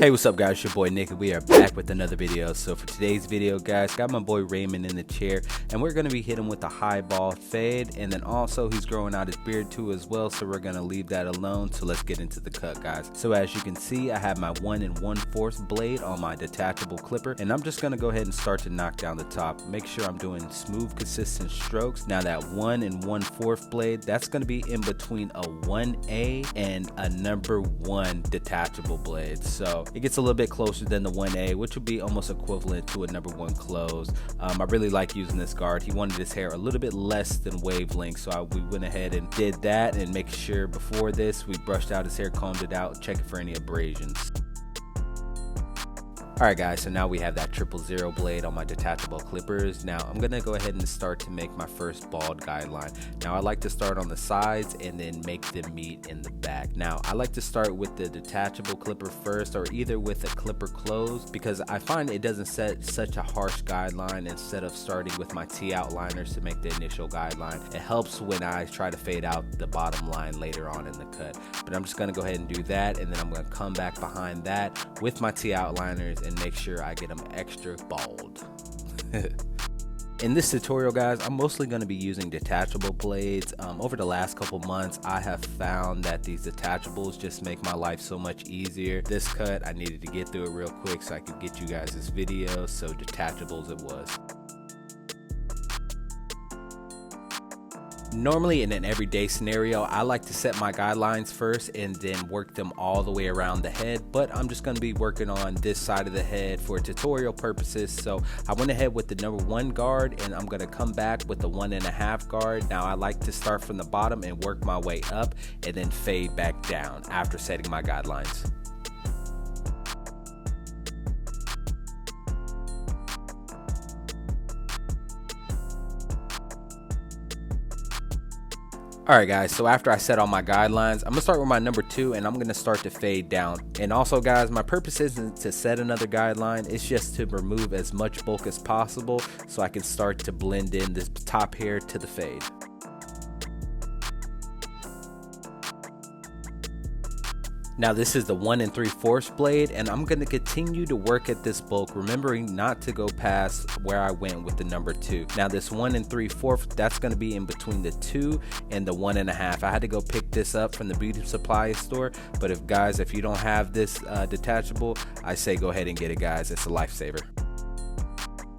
Hey, what's up guys, it's your boy Nick and we are back with another video. So for today's video guys, got my boy Raymond in the chair and we're going to be hitting with a high ball fade, and then also he's growing out his beard too as well, so we're going to leave that alone. So let's get into the cut guys. So as you can see, I have my 1 1/4 blade on my detachable clipper, and I'm just going to go ahead and start to knock down the top. Make sure I'm doing smooth consistent strokes. Now that 1 1/4 blade, that's going to be in between a 1A and a number 1 detachable blade. So it gets a little bit closer than the 1A, which would be almost equivalent to a number 1 close. I really like using this guard. He wanted his hair a little bit less than wavelength, so we went ahead and did that, and make sure before this we brushed out his hair, combed it out, checking for any abrasions. Alright guys, so now we have that 000 blade on my detachable clippers. Now I'm going to go ahead and start to make my first bald guideline. Now I like to start on the sides and then make them meet in the back. Now I like to start with the detachable clipper first, or either with a clipper close, because I find it doesn't set such a harsh guideline instead of starting with my T outliners to make the initial guideline. It helps when I try to fade out the bottom line later on in the cut. But I'm just going to go ahead and do that, and then I'm going to come back behind that with my T outliners and make sure I get them extra bald. In this tutorial guys, I'm mostly going to be using detachable blades. Over the last couple months, I have found that these detachables just make my life so much easier. This cut, I needed to get through it real quick so I could get you guys this video, so detachables it was. Normally in an everyday scenario, I like to set my guidelines first and then work them all the way around the head, but I'm just going to be working on this side of the head for tutorial purposes. So I went ahead with the number 1 guard, and I'm going to come back with the 1 1/2 guard. Now I like to start from the bottom and work my way up and then fade back down after setting my guidelines. Alright guys, so after I set all my guidelines, I'm going to start with my number 2 and I'm going to start to fade down. And also guys, my purpose isn't to set another guideline, it's just to remove as much bulk as possible so I can start to blend in this top hair to the fade. Now this is the 1 3/4 blade, and I'm going to continue to work at this bulk, remembering not to go past where I went with the number 2. Now this 1 3/4, that's going to be in between the 2 and the 1 1/2. I had to go pick this up from the beauty supply store, but if you don't have this detachable, I say go ahead and get it guys, it's a lifesaver.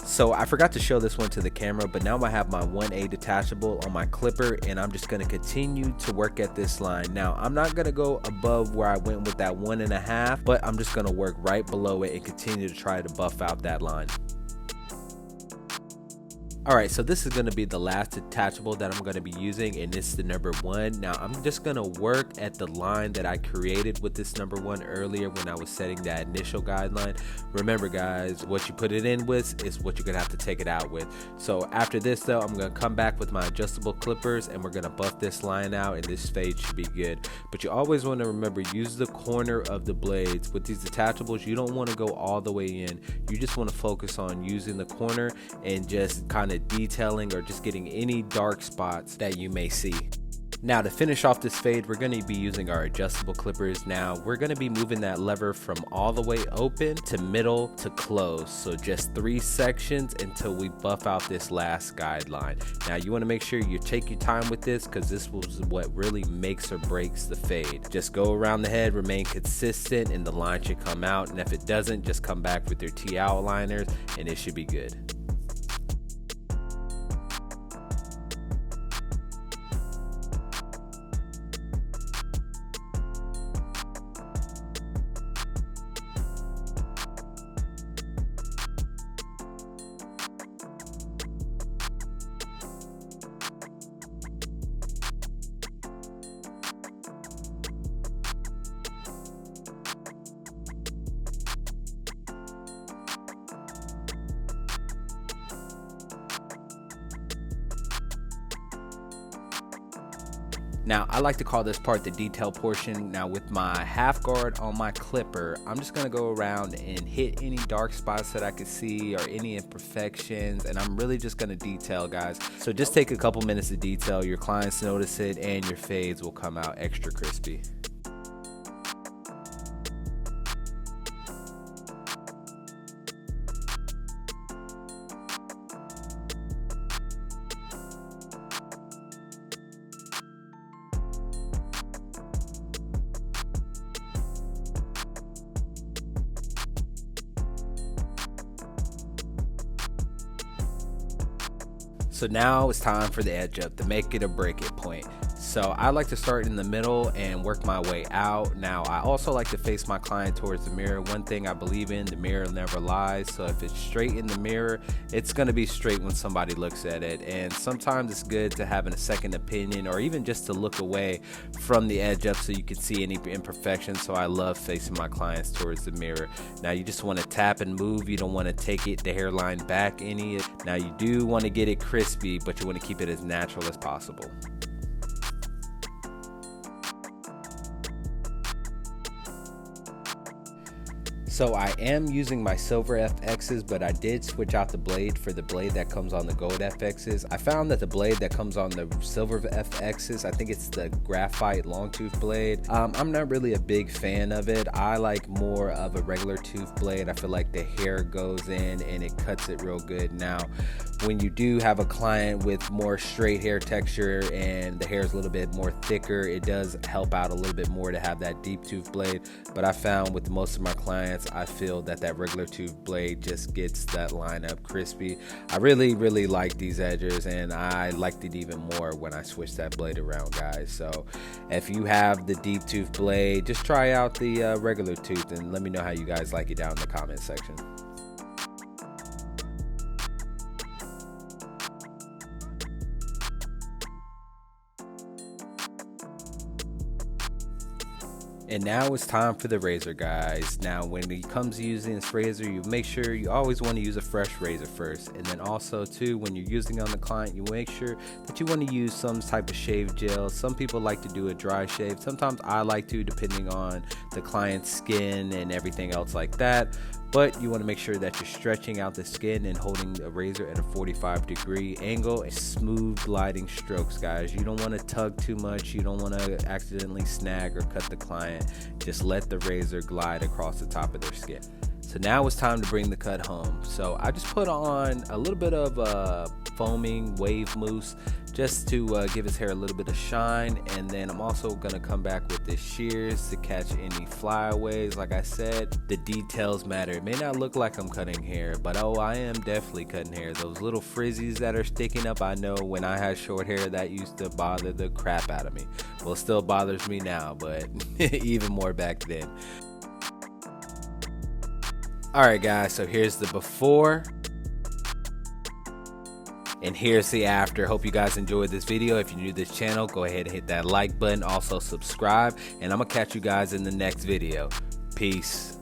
So I forgot to show this one to the camera, but now I have my 1A detachable on my clipper, and I'm just going to continue to work at this line. Now I'm not going to go above where I went with that 1 1/2, but I'm just going to work right below it and continue to try to buff out that line. Alright, so this is going to be the last detachable that I'm going to be using, and this is the number 1. Now I'm just going to work at the line that I created with this number 1 earlier when I was setting that initial guideline. Remember guys, what you put it in with is what you're going to have to take it out with. So after this though, I'm going to come back with my adjustable clippers and we're going to buff this line out, and this fade should be good. But you always want to remember, use the corner of the blades. With these detachables, you don't want to go all the way in. You just want to focus on using the corner and just kind of detailing or just getting any dark spots that you may see. Now to finish off this fade, we're going to be using our adjustable clippers. Now we're going to be moving that lever from all the way open to middle to close, so just 3 sections until we buff out this last guideline. Now you want to make sure you take your time with this, because this was what really makes or breaks the fade. Just go around the head, remain consistent, and the line should come out, and if it doesn't, just come back with your T outliners and it should be good. Now I like to call this part the detail portion. Now with my 1/2 guard on my clipper, I'm just going to go around and hit any dark spots that I can see or any imperfections, and I'm really just going to detail guys. So just take a couple minutes to detail, your clients notice it, and your fades will come out extra crispy. So now it's time for the edge up, the make it or break it point. So I like to start in the middle and work my way out. Now I also like to face my client towards the mirror. One thing I believe in, the mirror never lies. So if it's straight in the mirror, it's gonna be straight when somebody looks at it. And sometimes it's good to have a second opinion, or even just to look away from the edge up so you can see any imperfections. So I love facing my clients towards the mirror. Now you just wanna tap and move. You don't wanna take the hairline back any. Now you do wanna get it crispy, but you wanna keep it as natural as possible. So I am using my silver FXs, but I did switch out the blade for the blade that comes on the gold FXs. I found that the blade that comes on the silver FXs, I think it's the graphite long tooth blade. I'm not really a big fan of it. I like more of a regular tooth blade. I feel like the hair goes in and it cuts it real good. Now, when you do have a client with more straight hair texture and the hair is a little bit more thicker, it does help out a little bit more to have that deep tooth blade. But I found with most of my clients, I feel that regular tooth blade just gets that line up crispy. I really like these edges, and I liked it even more when I switched that blade around, guys. So if you have the deep tooth blade, just try out the regular tooth and let me know how you guys like it down in the comment section. And now it's time for the razor, guys. Now when it comes to using this razor, you make sure you always want to use a fresh razor first. And then also too, when you're using on the client, you make sure that you want to use some type of shave gel. Some people like to do a dry shave. Sometimes I like to, depending on the client's skin and everything else like that. But you want to make sure that you're stretching out the skin and holding the razor at a 45-degree angle and smooth gliding strokes, guys. You don't want to tug too much. You don't want to accidentally snag or cut the client. Just let the razor glide across the top of their skin. So now it's time to bring the cut home. So I just put on a little bit of foaming wave mousse just to give his hair a little bit of shine. And then I'm also gonna come back with the shears to catch any flyaways. Like I said, the details matter. It may not look like I'm cutting hair, but oh, I am definitely cutting hair. Those little frizzies that are sticking up, I know when I had short hair that used to bother the crap out of me. Well, it still bothers me now, but even more back then. Alright guys, so here's the before and here's the after. Hope you guys enjoyed this video. If you're new to this channel, go ahead and hit that like button. Also subscribe, and I'm gonna catch you guys in the next video. Peace.